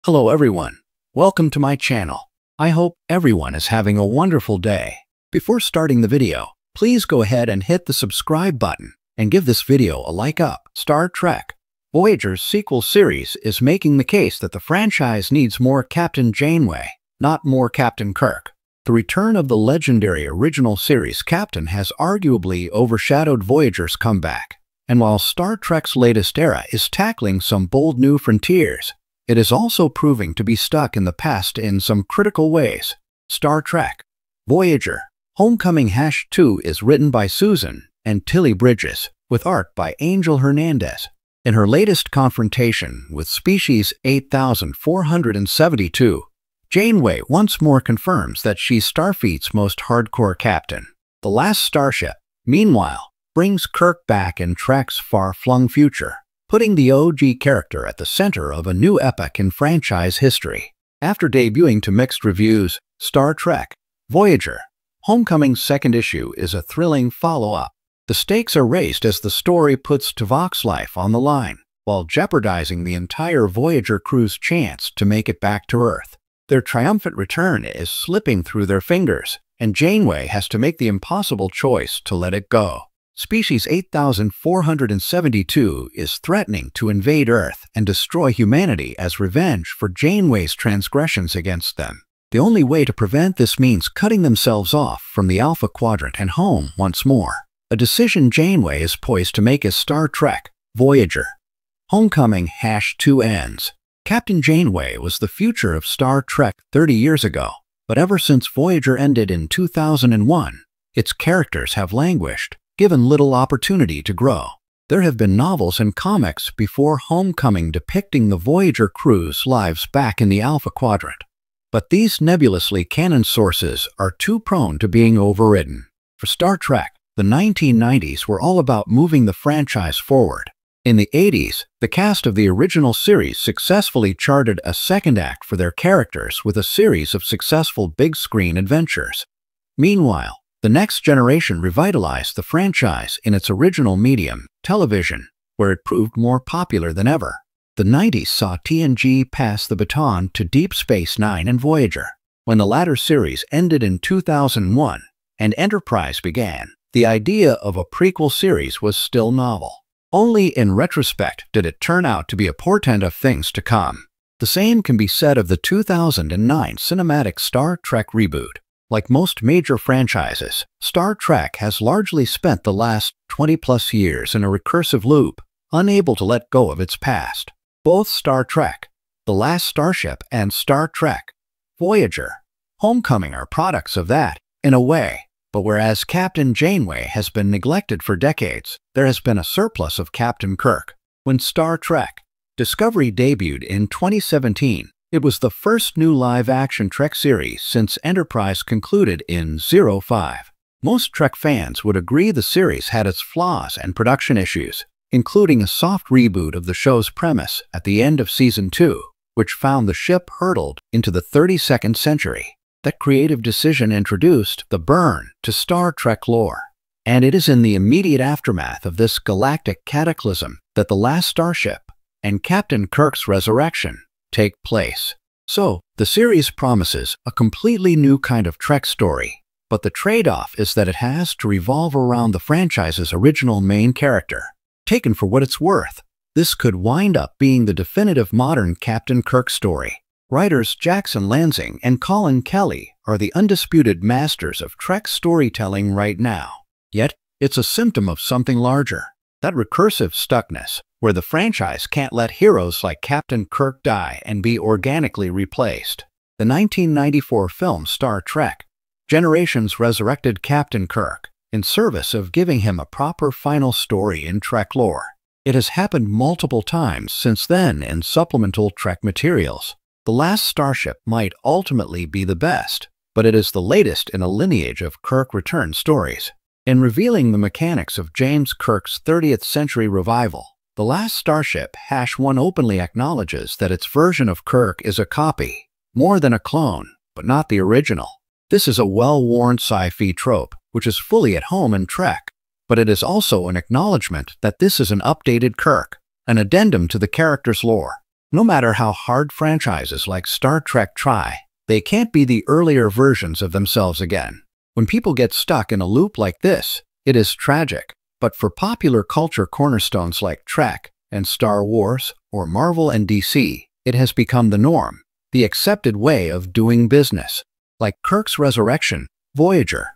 Hello everyone, welcome to my channel. I hope everyone is having a wonderful day. Before starting the video, please go ahead and hit the subscribe button and give this video a like up. Star Trek Voyager's sequel series is making the case that the franchise needs more Captain Janeway, not more Captain Kirk. The return of the legendary original series captain has arguably overshadowed Voyager's comeback. And while Star Trek's latest era is tackling some bold new frontiers, it is also proving to be stuck in the past in some critical ways. Star Trek Voyager Homecoming #2 is written by Susan and Tilly Bridges, with art by Angel Hernandez. In her latest confrontation with Species 8472, Janeway once more confirms that she's Starfleet's most hardcore captain. The last starship, meanwhile, brings Kirk back in Trek's far-flung future, putting the OG character at the center of a new epoch in franchise history. After debuting to mixed reviews, Star Trek Voyager Homecoming's second issue is a thrilling follow-up. The stakes are raised as the story puts Tuvok's life on the line, while jeopardizing the entire Voyager crew's chance to make it back to Earth. Their triumphant return is slipping through their fingers, and Janeway has to make the impossible choice to let it go. Species 8472 is threatening to invade Earth and destroy humanity as revenge for Janeway's transgressions against them. The only way to prevent this means cutting themselves off from the Alpha Quadrant and home once more, a decision Janeway is poised to make as Star Trek Voyager Homecoming #2 ends. Captain Janeway was the future of Star Trek 30 years ago, but ever since Voyager ended in 2001, its characters have languished, given little opportunity to grow. There have been novels and comics before Homecoming depicting the Voyager crew's lives back in the Alpha Quadrant, but these nebulously canon sources are too prone to being overridden. For Star Trek, the 1990s were all about moving the franchise forward. In the 80s, the cast of the original series successfully charted a second act for their characters with a series of successful big-screen adventures. Meanwhile, the next generation revitalized the franchise in its original medium, television, where it proved more popular than ever. The 90s saw TNG pass the baton to Deep Space Nine and Voyager. When the latter series ended in 2001 and Enterprise began, the idea of a prequel series was still novel. Only in retrospect did it turn out to be a portent of things to come. The same can be said of the 2009 cinematic Star Trek reboot. Like most major franchises, Star Trek has largely spent the last 20-plus years in a recursive loop, unable to let go of its past. Both Star Trek The Last Starship and Star Trek Voyager Homecoming are products of that, in a way. But whereas Captain Janeway has been neglected for decades, there has been a surplus of Captain Kirk. When Star Trek Discovery debuted in 2017, it was the first new live-action Trek series since Enterprise concluded in 05. Most Trek fans would agree the series had its flaws and production issues, including a soft reboot of the show's premise at the end of Season 2, which found the ship hurtled into the 32nd century. That creative decision introduced the burn to Star Trek lore. And it is in the immediate aftermath of this galactic cataclysm that The Last Starship and Captain Kirk's resurrection take place. So, the series promises a completely new kind of Trek story, but the trade-off is that it has to revolve around the franchise's original main character. Taken for what it's worth, this could wind up being the definitive modern Captain Kirk story. Writers Jackson Lansing and Colin Kelly are the undisputed masters of Trek storytelling right now. Yet, it's a symptom of something larger. That recursive stuckness, where the franchise can't let heroes like Captain Kirk die and be organically replaced. The 1994 film Star Trek Generations resurrected Captain Kirk in service of giving him a proper final story in Trek lore. It has happened multiple times since then in supplemental Trek materials. The Last Starship might ultimately be the best, but it is the latest in a lineage of Kirk return stories. In revealing the mechanics of James Kirk's 30th century revival, The Last Starship #1 openly acknowledges that its version of Kirk is a copy, more than a clone, but not the original. This is a well-worn sci-fi trope, which is fully at home in Trek, but it is also an acknowledgement that this is an updated Kirk, an addendum to the character's lore. No matter how hard franchises like Star Trek try, they can't be the earlier versions of themselves again. When people get stuck in a loop like this, it is tragic. But for popular culture cornerstones like Trek and Star Wars, or Marvel and DC, it has become the norm, the accepted way of doing business. Like Kirk's resurrection, Voyager,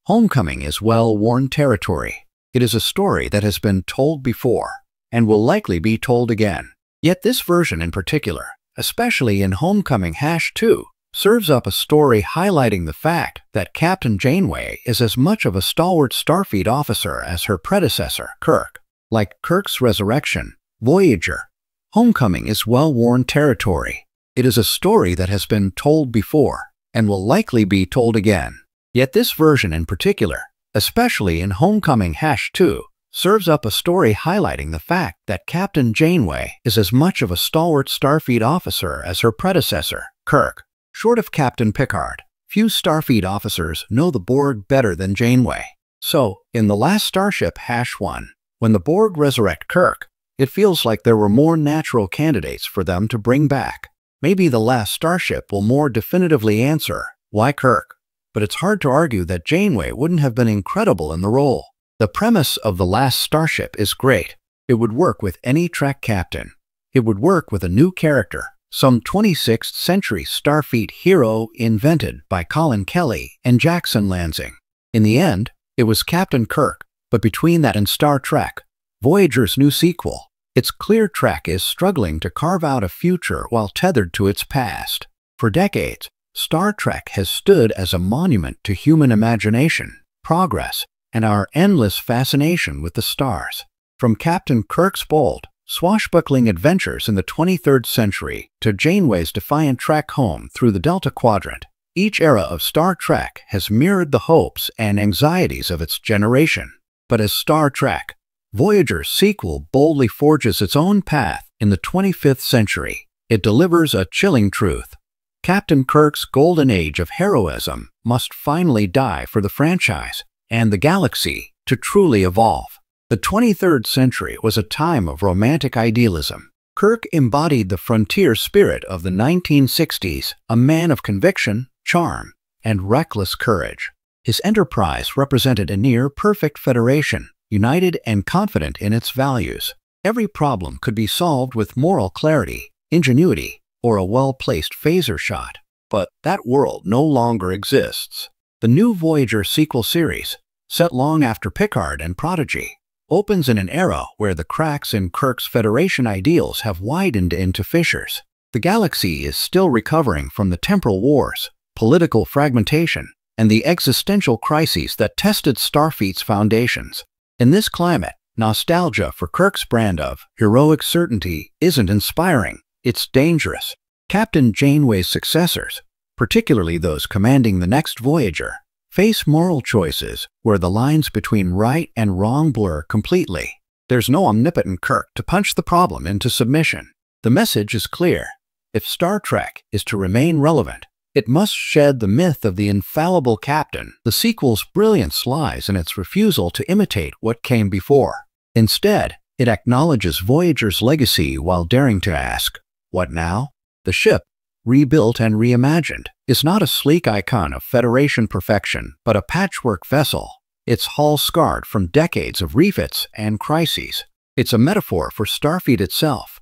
Homecoming is well-worn territory. It is a story that has been told before, and will likely be told again. Yet this version in particular, especially in Homecoming #2, serves up a story highlighting the fact that Captain Janeway is as much of a stalwart Starfleet officer as her predecessor, Kirk. Like Kirk's resurrection, Voyager, Homecoming is well-worn territory. It is a story that has been told before, and will likely be told again. Yet this version in particular, especially in Homecoming #2, serves up a story highlighting the fact that Captain Janeway is as much of a stalwart Starfleet officer as her predecessor, Kirk. Short of Captain Picard, few Starfleet officers know the Borg better than Janeway. So, in The Last Starship #1, when the Borg resurrect Kirk, it feels like there were more natural candidates for them to bring back. Maybe The Last Starship will more definitively answer why Kirk, but it's hard to argue that Janeway wouldn't have been incredible in the role. The premise of The Last Starship is great. It would work with any Trek captain. It would work with a new character, some 26th century Starfleet hero invented by Colin Kelly and Jackson Lansing. In the end, it was Captain Kirk, but between that and Star Trek, Voyager's new sequel, it's clear Trek is struggling to carve out a future while tethered to its past. For decades, Star Trek has stood as a monument to human imagination, progress, and our endless fascination with the stars. From Captain Kirk's bold, swashbuckling adventures in the 23rd century to Janeway's defiant trek home through the Delta Quadrant, each era of Star Trek has mirrored the hopes and anxieties of its generation. But as Star Trek, Voyager's sequel boldly forges its own path in the 25th century, it delivers a chilling truth. Captain Kirk's golden age of heroism must finally die for the franchise and the galaxy to truly evolve. The 23rd century was a time of romantic idealism. Kirk embodied the frontier spirit of the 1960s, a man of conviction, charm, and reckless courage. His enterprise represented a near-perfect federation, united and confident in its values. Every problem could be solved with moral clarity, ingenuity, or a well-placed phaser shot. But that world no longer exists. The new Voyager sequel series, set long after Picard and Prodigy, opens in an era where the cracks in Kirk's Federation ideals have widened into fissures. The galaxy is still recovering from the temporal wars, political fragmentation, and the existential crises that tested Starfleet's foundations. In this climate, nostalgia for Kirk's brand of heroic certainty isn't inspiring, it's dangerous. Captain Janeway's successors, particularly those commanding the next Voyager, face moral choices where the lines between right and wrong blur completely. There's no omnipotent Kirk to punch the problem into submission. The message is clear. If Star Trek is to remain relevant, it must shed the myth of the infallible captain. The sequel's brilliance lies in its refusal to imitate what came before. Instead, it acknowledges Voyager's legacy while daring to ask, what now? The ship, rebuilt and reimagined, is not a sleek icon of Federation perfection, but a patchwork vessel, its hull scarred from decades of refits and crises. It's a metaphor for Starfleet itself,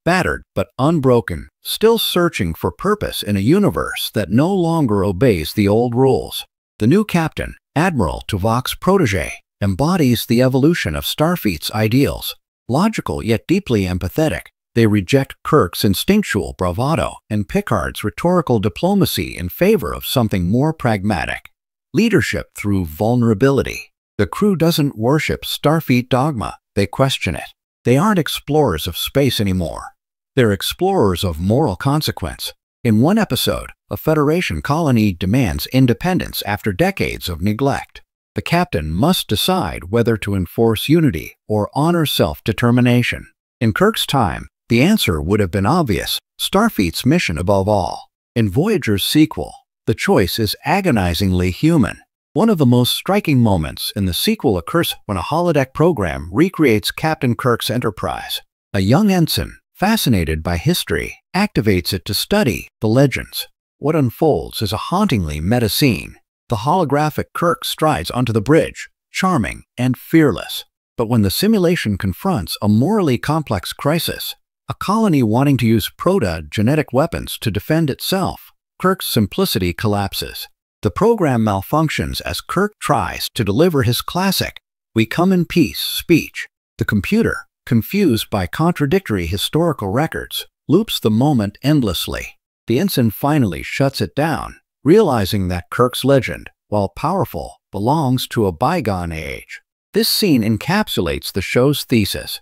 battered but unbroken, still searching for purpose in a universe that no longer obeys the old rules. The new captain, Admiral Tuvok's protege, embodies the evolution of Starfleet's ideals. Logical yet deeply empathetic, they reject Kirk's instinctual bravado and Picard's rhetorical diplomacy in favor of something more pragmatic. Leadership through vulnerability. The crew doesn't worship Starfleet dogma, they question it. They aren't explorers of space anymore. They're explorers of moral consequence. In one episode, a Federation colony demands independence after decades of neglect. The captain must decide whether to enforce unity or honor self-determination. In Kirk's time, the answer would have been obvious: Starfleet's mission above all. In Voyager's sequel, the choice is agonizingly human. One of the most striking moments in the sequel occurs when a holodeck program recreates Captain Kirk's Enterprise. A young ensign, fascinated by history, activates it to study the legends. What unfolds is a hauntingly meta scene. The holographic Kirk strides onto the bridge, charming and fearless. But when the simulation confronts a morally complex crisis, a colony wanting to use proto-genetic weapons to defend itself, Kirk's simplicity collapses. The program malfunctions as Kirk tries to deliver his classic, "We come in peace" speech. The computer, confused by contradictory historical records, loops the moment endlessly. The ensign finally shuts it down, realizing that Kirk's legend, while powerful, belongs to a bygone age. This scene encapsulates the show's thesis.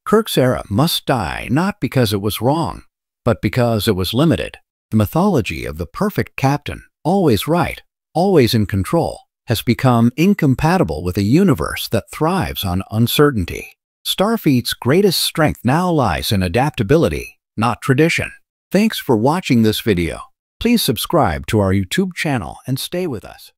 Kirk's era must die not because it was wrong, but because it was limited. The mythology of the perfect captain, always right, always in control, has become incompatible with a universe that thrives on uncertainty. Starfleet's greatest strength now lies in adaptability, not tradition. Thanks for watching this video. Please subscribe to our YouTube channel and stay with us.